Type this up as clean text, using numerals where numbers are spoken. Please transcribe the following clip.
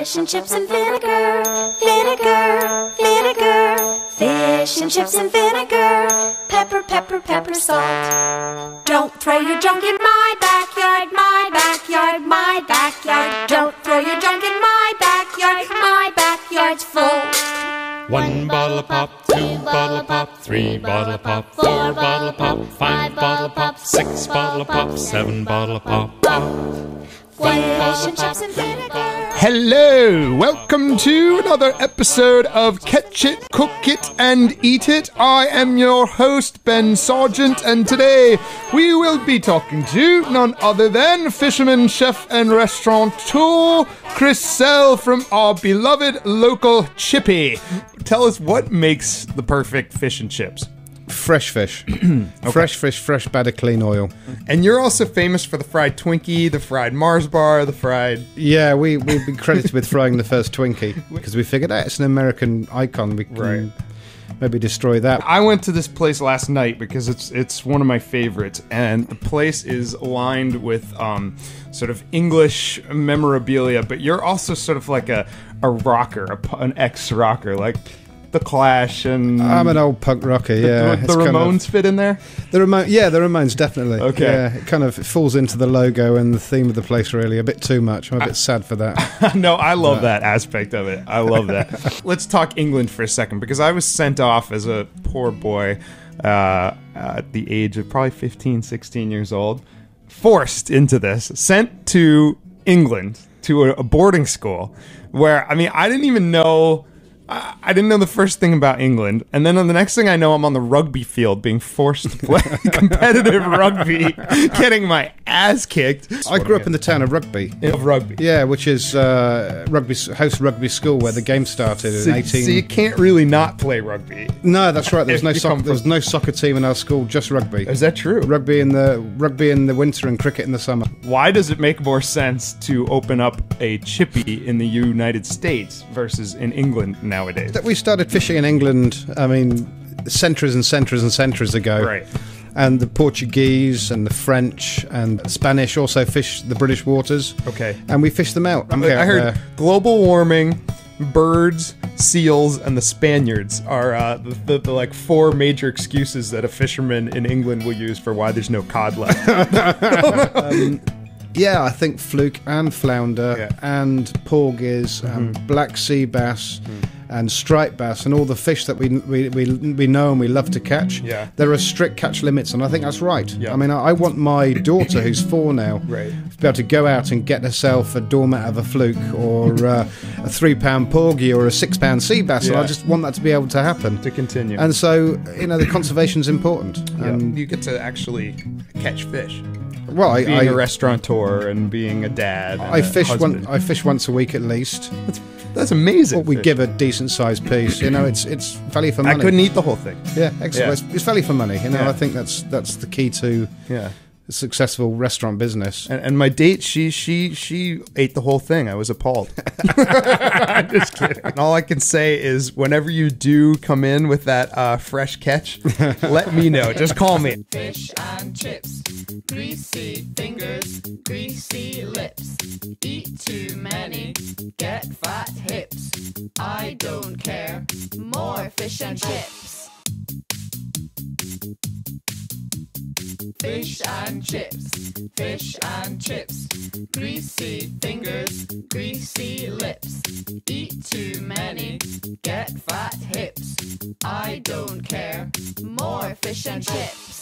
Fish and chips and vinegar, vinegar, vinegar. Fish and chips and vinegar, pepper, pepper, pepper, salt. Don't throw your junk in my backyard, my backyard, my backyard. Don't throw your junk in my backyard's full. 1 bottle of pop, 2 bottle of pop, 3 bottle of pop, 4 bottle of pop, 5 bottle of pop, 6 bottle of pop, 7 bottle of pop, pop. Fish and chips and vinegar. Hello, welcome to another episode of Catch It, Cook It, and Eat It. I am your host, Ben Sargent, and today we will be talking to none other than fisherman, chef, and restaurateur Chris Sell from our beloved local Chippy. Tell us what makes the perfect fish and chips. Fresh fish. Okay. Fresh fish, fresh batter, clean oil. And you're also famous for the fried Twinkie, the fried Mars bar, the fried... Yeah, we've been credited with frying the first Twinkie because we figured out it's an American icon. We can maybe destroy that. I went to this place last night because it's one of my favorites, and the place is lined with sort of English memorabilia, but you're also sort of like a rocker, an ex-rocker, like... The Clash and... I'm an old punk rocker, yeah. The Ramones fit in there? The Ramones, definitely. Okay. Yeah, it kind of falls into the logo and the theme of the place, really. A bit too much. I'm a bit sad for that. No, I love that aspect of it. I love that. Let's talk England for a second, because I was sent off as a poor boy at the age of probably 15, 16 years old, forced into this, sent to England, to a boarding school, where, I mean, I didn't even know... I didn't know the first thing about England, and then on the next thing I know, I'm on the rugby field being forced to play competitive rugby, getting my ass kicked. I grew up in the town of Rugby. Of Rugby. Yeah, which is host rugby school where the game started in 18... So you can't really not play rugby. No, that's right. There was no soccer team in our school, just rugby. Is that true? Rugby in the winter and cricket in the summer. Why does it make more sense to open up a chippy in the United States versus in England nowadays? That we started fishing in England, I mean, centuries and centuries and centuries ago. Right. And the Portuguese and the French and Spanish also fished the British waters. Okay. And we fished them out. I heard global warming, birds, seals, and the Spaniards are the like four major excuses that a fisherman in England will use for why there's no cod left. Yeah, I think fluke and flounder and porgies and black sea bass and striped bass and all the fish that we know and we love to catch. Yeah. There are strict catch limits, and I think that's right. Yeah. I mean, I want my daughter, who's 4 now, to be able to go out and get herself a doormat of a fluke or a 3-pound porgy or a 6-pound sea bass, and I just want that to be able to happen. To continue. And so, the conservation's important. You get to actually catch fish. Well, being a restaurateur and being a dad. And I fish once a week at least. That's amazing. What we give a decent sized piece, it's value for money. I couldn't eat the whole thing. Yeah, excellent. Yeah. It's value for money. I think that's the key to a successful restaurant business. And my date, she ate the whole thing. I was appalled. I'm just kidding. And all I can say is, whenever you do come in with that fresh catch, let me know. Just call me. Fish and chips, greasy fingers, greasy lips. Eat too many, get fat hips. I don't care. More fish and chips. Fish and chips, fish and chips. Greasy fingers, greasy lips. Eat too many, get fat hips. I don't care. More fish and chips.